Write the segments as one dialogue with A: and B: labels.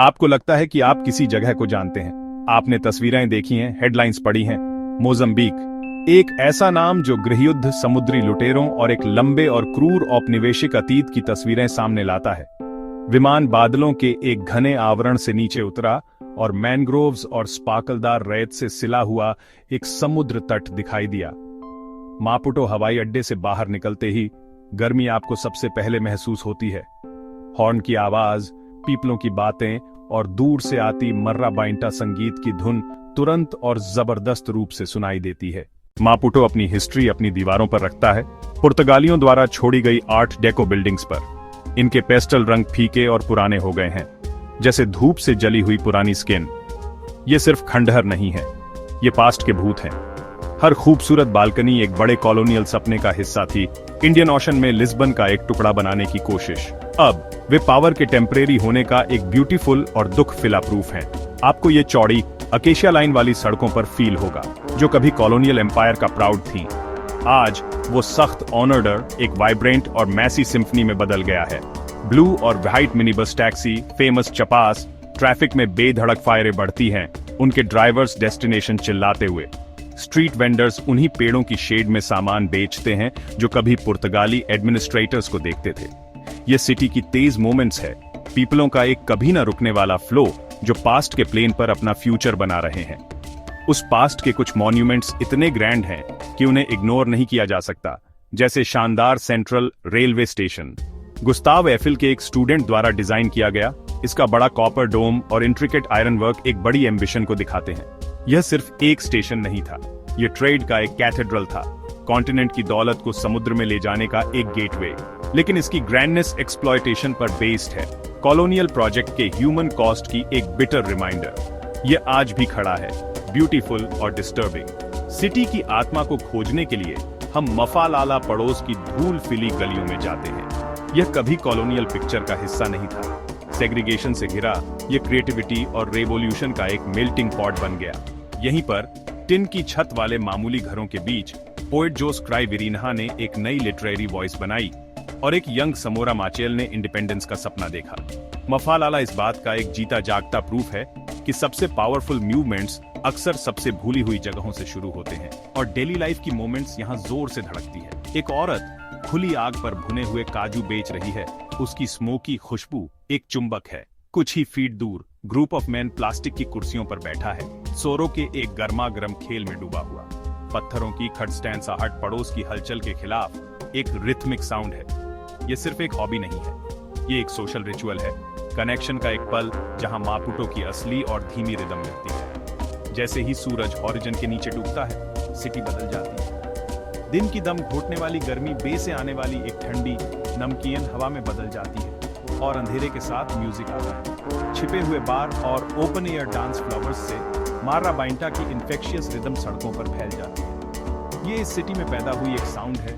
A: आपको लगता है कि आप किसी जगह को जानते हैं। आपने तस्वीरें देखी हैं, हेडलाइंस पढ़ी हैं। मोज़म्बिक, एक ऐसा नाम जो गृहयुद्ध, समुद्री लुटेरों और एक लंबे और क्रूर औपनिवेशिक अतीत की तस्वीरें सामने लाता है। विमान बादलों के एक घने आवरण से नीचे उतरा और मैनग्रोव्स और स्पार्कलदार रेत से सिला हुआ एक समुद्र तट दिखाई दिया। मापुटो हवाई अड्डे से बाहर निकलते ही गर्मी आपको सबसे पहले महसूस होती है। हॉर्न की आवाज, पीपलों की बातें और दूर से आती मर्रा बाइंटा संगीत की धुन तुरंत और जबरदस्त रूप से सुनाई देती है। मापुटो अपनी हिस्ट्री अपनी दीवारों पर रखता है, पुर्तगालियों द्वारा छोड़ी गई आर्ट डेको बिल्डिंग्स पर। इनके पेस्टल रंग फीके और पुराने हो गए हैं, जैसे धूप से जली हुई पुरानी स्किन। ये सिर्फ खंडहर नहीं है, ये पास्ट के भूत हैं। हर खूबसूरत बालकनी एक बड़े कॉलोनियल सपने का हिस्सा थी, इंडियन ओशन में लिस्बन का एक टुकड़ा बनाने की कोशिश। अब वे पावर के टेम्परेरी होने का एक ब्यूटीफुल और दुख फिला प्रूफ हैं। आपको ये चौड़ी अकेशिया लाइन वाली सड़कों पर फील होगा, जो कभी कॉलोनियल एम्पायर का प्राउड थी। आज वो सख्त ऑनर्डर एक वाइब्रेंट और मैसी सिम्फनी में बदल गया है। ब्लू और white mini bus taxi, famous चपास, ट्रैफिक में बेधड़क फायरें बढ़ती हैं, उनके ड्राइवर्स डेस्टिनेशन चिल्लाते हुए। स्ट्रीट वेंडर्स उन्हीं पेड़ों की शेड में सामान बेचते हैं जो कभी पुर्तगाली एडमिनिस्ट्रेटर्स को देखते थे। ये सिटी की तेज मोमेंट्स है, पीपलों का एक कभी ना रुकने वाला फ्लो जो पास्ट के प्लेन पर अपना फ्यूचर बना रहे हैं। उस पास्ट के कुछ मॉन्यूमेंट्स इतने ग्रैंड हैं कि उन्हें इग्नोर नहीं किया जा सकता, जैसे शानदार central railway station. Gustav Eiffel के एक स्टूडेंट द्वारा डिजाइन किया गया इसका बड़ा कॉपर डोम और इंट्रिकेट आयरन वर्क एक बड़ी एम्बिशन को दिखाते हैं। यह सिर्फ एक स्टेशन नहीं था, यह ट्रेड का एक कैथेड्रल था, कॉन्टिनेंट की दौलत को समुद्र में ले जाने का एक गेटवे। लेकिन इसकी ग्रैंडनेस एक्सप्लॉयटेशन पर बेस्ड है, कॉलोनियल प्रोजेक्ट के ह्यूमन कॉस्ट की एक बिटर रिमाइंडर। यह आज भी खड़ा है, ब्यूटीफुल और डिस्टर्बिंग। सिटी की आत्मा को खोजने के लिए हम मफालाला पड़ोस की धूल फिली गलियों में जाते हैं। यह कभी कॉलोनियल पिक्चर का हिस्सा नहीं था। सेग्रीगेशन से घिरा यह क्रिएटिविटी और रेवोल्यूशन का एक मेल्टिंग पॉट बन गया। यहीं पर टिन की छत वाले मामूली घरों के बीच पोएट जोस क्राइविरिन्हा ने एक नई लिटरेरी वॉइस बनाई और एक यंग समोरा माचेल ने इंडिपेंडेंस का सपना देखा। मफालाला इस बात का एक जीता जागता प्रूफ है कि सबसे पावरफुल मूवमेंट्स अक्सर सबसे भूली हुई जगहों से शुरू होते हैं और डेली लाइफ की मोमेंट्स यहाँ जोर से धड़कती है। एक औरत खुली आग पर भुने हुए काजू बेच रही है, उसकी स्मोकी खुशबू एक चुंबक है। कुछ ही फीट दूर ग्रुप ऑफ मैन प्लास्टिक की कुर्सियों पर बैठा है, सोरो के एक गर्मा गर्म खेल में डूबा हुआ। पत्थरों की खटस्टैंसाहट पड़ोस की हलचल के खिलाफ एक रिथमिक साउंड है। ये सिर्फ एक हॉबी नहीं है, ये एक सोशल रिचुअल है, कनेक्शन का एक पल जहां मापुटो की असली और धीमी रिदम मिलती है। जैसे ही सूरज हॉरिजन के नीचे डूबता है, सिटी बदल जाती है। दिन की दम घोटने वाली गर्मी बे से आने वाली एक ठंडी नमकीन हवा में बदल जाती है और अंधेरे के साथ म्यूजिक आता है। छिपे हुए बार और ओपन एयर डांस फ्लावर्स से मार्रा बाइंटा की इन्फेक्शियस रिदम सड़कों पर फैल जाती है। ये इस सिटी में पैदा हुई एक साउंड है,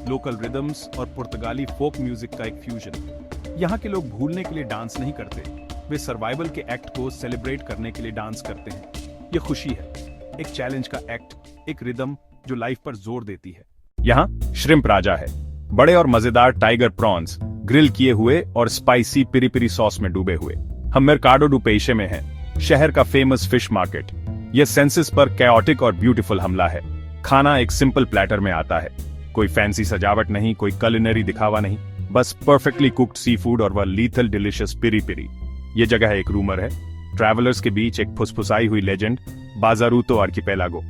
A: लोकल रिदम्स और पुर्तगाली फोक म्यूजिक का एक फ्यूजन। यहाँ के लोग भूलने के लिए डांस नहीं करते, वे सर्वाइवल के एक्ट को सेलिब्रेट करने के लिए डांस करते हैं। ये खुशी है, एक चैलेंज का एक्ट, एक रिदम जो लाइफ पर जोर देती है। यहाँ श्रिम्प राजा है, बड़े और मजेदार टाइगर प्रॉन्स ग्रिल किए हुए और स्पाइसी पिरी पिरी सॉस में डूबे हुए। हम मेरकाडो डू पेशे में हैं, शहर का फेमस फिश मार्केट। यह सेंसेस पर कैओटिक और ब्यूटीफुल हमला है। खाना एक सिंपल प्लेटर में आता है, कोई फैंसी सजावट नहीं, कोई कुलिनरी दिखावा नहीं, बस परफेक्टली कुक्ड सी फूड और वह लीथल डिलिशियस पिरी पिरी। यह जगह एक रूमर है, ट्रैवलर्स के बीच एक फुसफुसाई हुई लेजेंड, बाजारूतो आर्किपेलागो।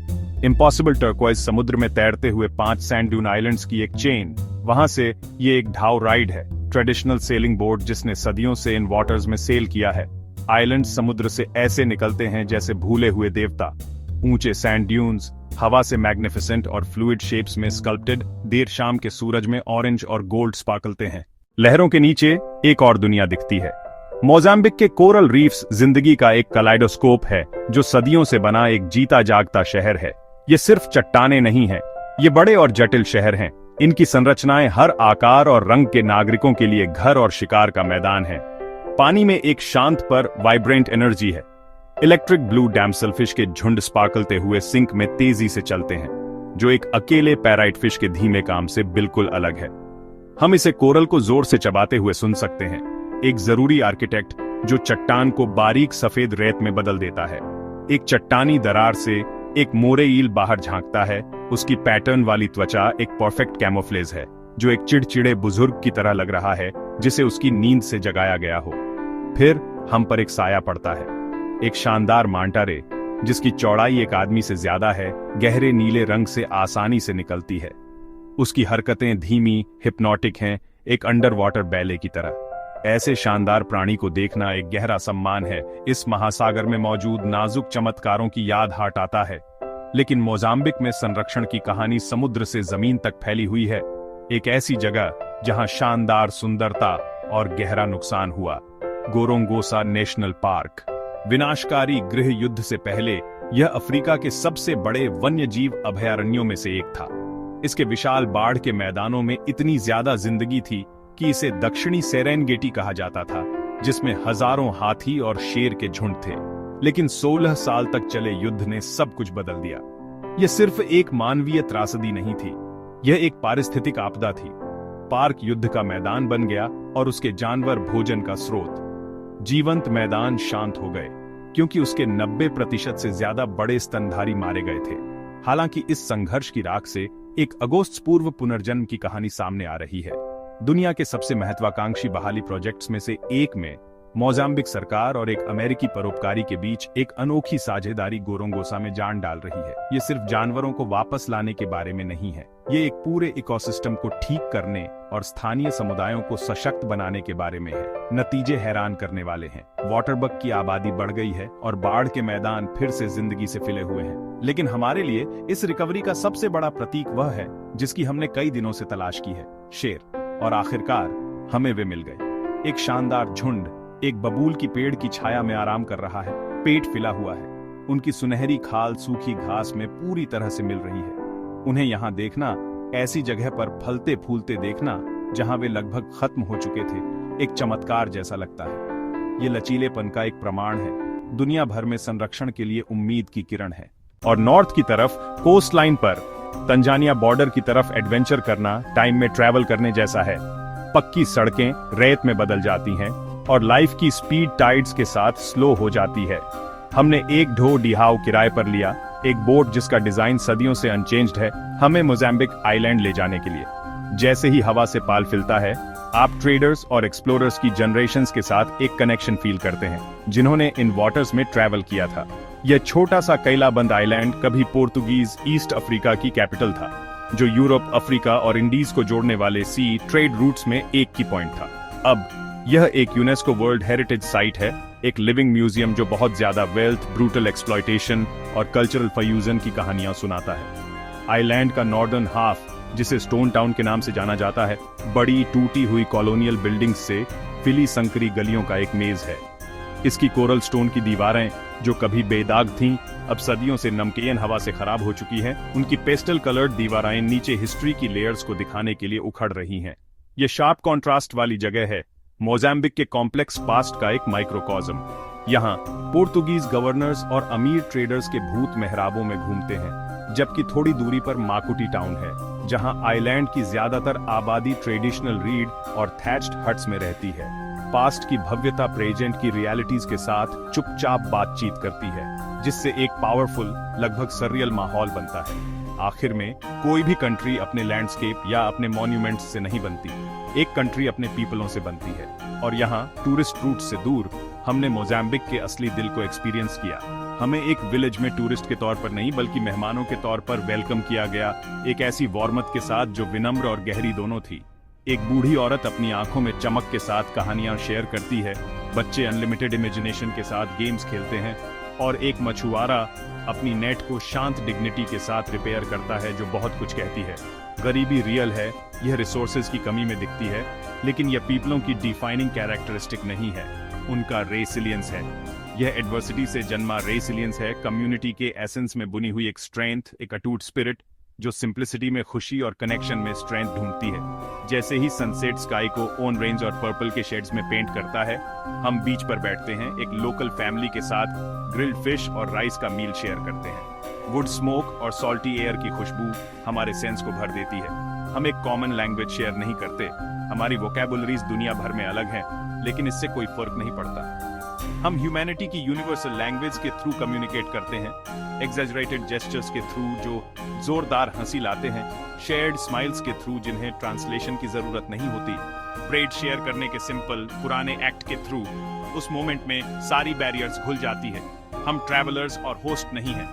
A: इम्पॉसिबल टर्कोइज समुद्र में तैरते हुए 5 सैंड ड्यून आइलैंड्स की एक चेन। वहां से ये एक ढाव राइड है, ट्रेडिशनल सेलिंग बोट जिसने सदियों से इन वाटर्स में सेल किया है। आइलैंड्स समुद्र से ऐसे निकलते हैं जैसे भूले हुए देवता। ऊंचे सैंड ड्यून्स हवा से मैग्निफिसेंट और फ्लूइड शेप्स में स्कल्प्टेड, देर शाम के सूरज में ऑरेंज और गोल्ड स्पार्कलते हैं। लहरों के नीचे एक और दुनिया दिखती है। मोजाम्बिक के कोरल रीफ्स जिंदगी का एक कलाइडोस्कोप है, जो सदियों से बना एक जीता जागता शहर है। ये सिर्फ चट्टाने नहीं हैं, ये बड़े और जटिल शहर हैं। इनकी संरचनाएं हर आकार और रंग के नागरिकों के लिए घर और शिकार का मैदान है। पानी में एक शांत पर वाइब्रेंट एनर्जी है। इलेक्ट्रिक ब्लू डैमसेलफिश के झुंड स्पार्कलते हुए सिंक में तेजी से चलते हैं, जो एक अकेले पैराइट फिश के धीमे काम से बिल्कुल अलग है। हम इसे कोरल को जोर से चबाते हुए सुन सकते हैं। एक जरूरी आर्किटेक्ट जो चट्टान को बारीक सफेद रेत में बदल देता है। एक चट्टानी दरार से एक मोरे ईल बाहर झांकता है। उसकी पैटर्न वाली त्वचा एक परफेक्ट कैमोफ्लेज है, जो एक चिड़चिड़े बुजुर्ग की तरह लग रहा है जिसे उसकी नींद से जगाया गया हो। फिर हम पर एक साया पड़ता है, एक शानदार मांटा रे जिसकी चौड़ाई एक आदमी से ज्यादा है, गहरे नीले रंग से आसानी से निकलती है। उसकी हरकतें धीमी, हिप्नोटिक हैं, एक अंडर वाटर बैले की तरह। ऐसे शानदार प्राणी को देखना एक गहरा सम्मान है। इस महासागर में मौजूद नाजुक चमत्कारों की याद हाट आता है। लेकिन मोजाम्बिक में संरक्षण की कहानी समुद्र से जमीन तक फैली हुई है, एक ऐसी जगह जहां शानदार सुंदरता और गहरा नुकसान हुआ। गोरोंगोसा नेशनल पार्क विनाशकारी गृह युद्ध से पहले यह अफ्रीका के सबसे बड़े वन्यजीव अभयारण्यों में से एक था। इसके विशाल बाढ़ के मैदानों में इतनी ज्यादा जिंदगी थी कि इसे दक्षिणी सेरेनगेटी कहा जाता था, जिसमें हजारों हाथी और शेर के झुंड थे। लेकिन 16 साल तक चले युद्ध ने सब कुछ बदल दिया। यह सिर्फ एक मानवीय त्रासदी नहीं थी, यह एक पारिस्थितिक आपदा थी। पार्क युद्ध का मैदान बन गया और उसके जानवर भोजन का स्रोत। जीवंत मैदान शांत हो गए क्योंकि उसके 90% से ज्यादा बड़े स्तनधारी मारे गए थे। हालांकि इस संघर्ष की राख से एक अगस्त पूर्व पुनर्जन्म की कहानी सामने आ रही है। दुनिया के सबसे महत्वाकांक्षी बहाली प्रोजेक्ट्स में से एक में मोजाम्बिक सरकार और एक अमेरिकी परोपकारी के बीच एक अनोखी साझेदारी गोरोंगोसा में जान डाल रही है। ये सिर्फ जानवरों को वापस लाने के बारे में नहीं है, ये एक पूरे इकोसिस्टम को ठीक करने और स्थानीय समुदायों को सशक्त बनाने के बारे में है। नतीजे हैरान करने वाले हैं। वाटरबग की आबादी बढ़ गई है और बाढ़ के मैदान फिर से जिंदगी से फिले हुए हैं। लेकिन हमारे लिए इस रिकवरी का सबसे बड़ा प्रतीक वह है जिसकी हमने कई दिनों से तलाश की है, शेर। और आखिरकार हमें वे मिल गए। एक शानदार झुंड एक बबूल की पेड़ की छाया में आराम कर रहा है, पेट फिला हुआ है। उनकी सुनहरी खाल सूखी घास में पूरी तरह से मिल रही है। उन्हें यहाँ देखना, ऐसी जगह पर फलते फूलते देखना जहां वे लगभग खत्म हो चुके थे, एक चमत्कार जैसा लगता है। ये लचीलेपन का एक प्रमाण है। दुनिया भर में संरक्षण के लिए उम्मीद की किरण है। और नॉर्थ की तरफ कोस्ट लाइन पर तंजानिया बॉर्डर की तरफ एडवेंचर करना टाइम में ट्रैवल करने जैसा है। पक्की सड़कें रेत में बदल जाती हैं और लाइफ की स्पीड टाइड्स के साथ स्लो हो जाती है। हमने एक ढो डिहाव किराए पर लिया, एक बोट जिसका डिजाइन सदियों से अनचेंज्ड है, हमें मोजाम्बिक आइलैंड ले जाने के लिए। जैसे ही हवा से पाल फिलता है, आप ट्रेडर्स और एक्सप्लोरर्स की जनरेशंस के साथ एक कनेक्शन फील करते हैं, जिन्होंने इन वाटर्स में ट्रैवल किया था। यह छोटा सा कैलाबंद आइलैंड कभी पोर्तुगीज ईस्ट अफ्रीका की कैपिटल था, जो यूरोप, अफ्रीका और इंडीज को जोड़ने वाले सी ट्रेड रूट्स में एक की पॉइंट था। अब यह एक यूनेस्को वर्ल्ड हेरिटेज साइट है, एक लिविंग म्यूजियम जो बहुत ज्यादा वेल्थ, ब्रूटल एक्सप्लॉयटेशन और कल्चरल फ्यूजन की कहानियां सुनाता है। आइलैंड का नॉर्दर्न हाफ, जिसे स्टोन टाउन के नाम से जाना जाता है, बड़ी टूटी हुई कॉलोनियल बिल्डिंग्स से फिली संकरी गलियों का एक मेज है। इसकी कोरल स्टोन की दीवारें, जो कभी बेदाग थीं, अब सदियों से नमकीन हवा से खराब हो चुकी हैं। उनकी पेस्टल कलर्ड दीवारें नीचे हिस्ट्री की लेयर्स को दिखाने के लिए उखड़ रही हैं। ये शार्प कॉन्ट्रास्ट वाली जगह है, मोजाम्बिक के कॉम्प्लेक्स पास्ट का एक माइक्रोकॉज्म। यहाँ पोर्तुगीज गवर्नर्स और अमीर ट्रेडर्स के भूत मेहराबों में घूमते हैं, जबकि थोड़ी दूरी पर माकुटी टाउन है, जहाँ आइलैंड की ज्यादातर आबादी ट्रेडिशनल रीड और थैच्ड हट्स में रहती है। पास्ट की भव्यता प्रेजेंट की रियलिटीज के साथ चुपचाप बातचीत करती है, जिससे एक पावरफुल, लगभग सररियल माहौल बनता है। आखिर में कोई भी कंट्री अपने लैंडस्केप या अपने मॉन्यूमेंट्स से नहीं बनती, एक कंट्री अपने पीपलों से बनती है। और यहाँ टूरिस्ट रूट से दूर हमने मोजाम्बिक के असली दिल को एक्सपीरियंस किया। हमें एक विलेज में टूरिस्ट के तौर पर नहीं, बल्कि मेहमानों के तौर पर वेलकम किया गया, एक ऐसी वार्मथ के साथ जो विनम्र और गहरी दोनों थी। एक बूढ़ी औरत अपनी आंखों में चमक के साथ कहानियां शेयर करती है, बच्चे अनलिमिटेड इमेजिनेशन के साथ गेम्स खेलते हैं, और एक मछुआरा अपनी नेट को शांत डिग्निटी के साथ रिपेयर करता है, जो बहुत कुछ कहती है। गरीबी रियल है, यह रिसोर्सेज की कमी में दिखती है, लेकिन यह पीपलों की डिफाइनिंग कैरेक्टरिस्टिक नहीं है, उनका रेसिलियंस है। यह एडवर्सिटी से जन्मा रेसिलियंस है, कम्युनिटी के एसेंस में बुनी हुई एक स्ट्रेंथ, एक अटूट स्पिरिट जो सिंप्लिसिटी में खुशी और कनेक्शन में स्ट्रेंथ ढूंढती है। जैसे ही सनसेट स्काई को ऑन रेंज और पर्पल के शेड्स में पेंट करता है, हम बीच पर बैठते हैं, एक लोकल फैमिली के साथ ग्रिल्ड फिश और राइस का मील शेयर करते हैं। वुड स्मोक और सॉल्टी एयर की खुशबू हमारे सेंस को भर देती है। हम एक कॉमन लैंग्वेज शेयर नहीं करते, हमारी वोकैबुलरीज दुनिया भर में अलग हैं, लेकिन इससे कोई फर्क नहीं पड़ता। हम ह्यूमैनिटी की यूनिवर्सल लैंग्वेज के थ्रू कम्युनिकेट करते हैं, एग्जैजरेटेड जेस्चर्स के थ्रू जो जोरदार हंसी लाते हैं, शेयर्ड स्माइल्स के थ्रू जिन्हें ट्रांसलेशन की जरूरत नहीं होती, ब्रेड शेयर करने के सिंपल पुराने एक्ट के थ्रू। उस मोमेंट में सारी बैरियर्स घुल जाती है। हम ट्रैवलर्स और होस्ट नहीं हैं,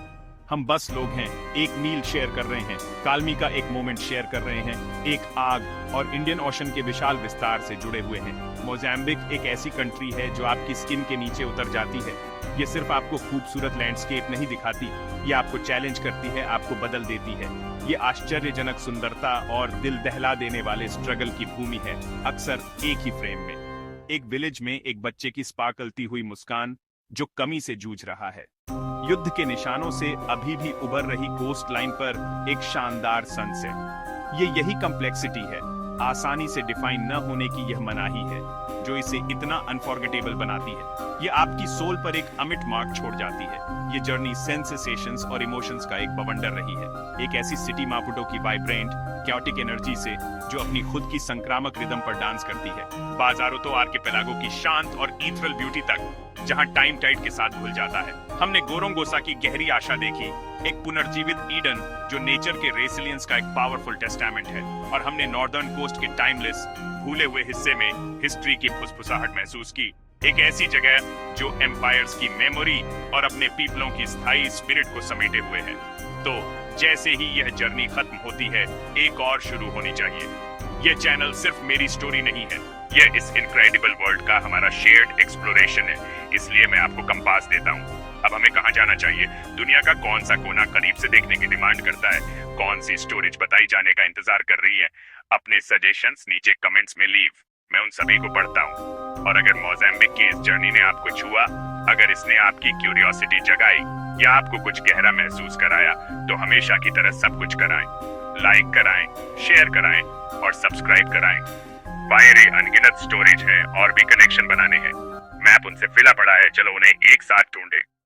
A: हम बस लोग हैं, एक मील शेयर कर रहे हैं, कालमी का एक मोमेंट शेयर कर रहे हैं, एक आग और इंडियन ओशन के विशाल विस्तार से जुड़े हुए हैं। मोजाम्बिक एक ऐसी कंट्री है जो आपकी स्किन के नीचे उतर जाती है। ये सिर्फ आपको खूबसूरत लैंडस्केप नहीं दिखाती, ये आपको चैलेंज करती है, आपको बदल देती है। ये आश्चर्यजनक सुंदरता और दिल दहला देने वाले स्ट्रगल की भूमि है, अक्सर एक ही फ्रेम में। एक विलेज में एक बच्चे की स्पार्कलती हुई मुस्कान जो कमी से जूझ रहा है। युद्ध के निशानों से अभी भी उभर रही कोस्ट लाइन पर एक शानदार सनसेट। ये यही कम्प्लेक्सिटी है, आसानी से डिफाइन न होने की यह मनाही है, जो इसे इतना अनफॉरगेटेबल बनाती है। ये आपकी सोल पर एक अमिट मार्क छोड़ जाती है। ये जर्नी सेंसेशंस और इमोशंस का एक बवंडर रही है, एक ऐसी सिटी मापुटो की वाइब्रेंट क्याटिक एनर्जी से जो अपनी खुद की संक्रामक रिदम पर डांस करती है, बाजारों तो आर्किपेलागो की शांत और ईथरल ब्यूटी तक, जहां टाइम टाइड के साथ घुल जाता है। हमने गोरोंगोसा की गहरी आशा देखी, एक पुनर्जीवित ईडन जो नेचर के रेसिलियंस का एक पावरफुल टेस्टामेंट है, और हमने नॉर्दर्न कोस्ट के टाइमलेस भूले हुए हिस्से में हिस्ट्री की फुसफुसाहट महसूस की, एक ऐसी जगह जो एम्पायर्स की मेमोरी और अपने पीपलों की स्थायी स्पिरिट को समेटे हुए है। तो जैसे ही यह जर्नी खत्म होती है, एक और शुरू होनी चाहिए। यह चैनल सिर्फ मेरी स्टोरी नहीं है, यह इस इनक्रेडिबल वर्ल्ड का हमारा शेयर्ड एक्सप्लोरेशन है। इसलिए मैं आपको कंपास देता हूँ। अब हमें कहाँ जाना चाहिए? दुनिया का कौन सा कोना करीब से देखने की डिमांड करता है? कौन सी स्टोरेज बताई जाने का इंतजार कर रही है? अपने सजेशंस नीचे कमेंट्स में लीव, मैं उन सभी को पढ़ता हूँ। और अगर मोजाम्बिक की इस जर्नी ने आपको छुआ, अगर इसने आपकी क्यूरियोसिटी जगाई या आपको कुछ गहरा महसूस कराया, तो हमेशा की तरह सब कुछ कराएं, लाइक कराएं, शेयर कराएं और सब्सक्राइब कराएं। वायरे अनगिनत स्टोरेज है और भी कनेक्शन बनाने हैं। मैप उनसे फिला पड़ा है, चलो उन्हें एक साथ ढूंढे।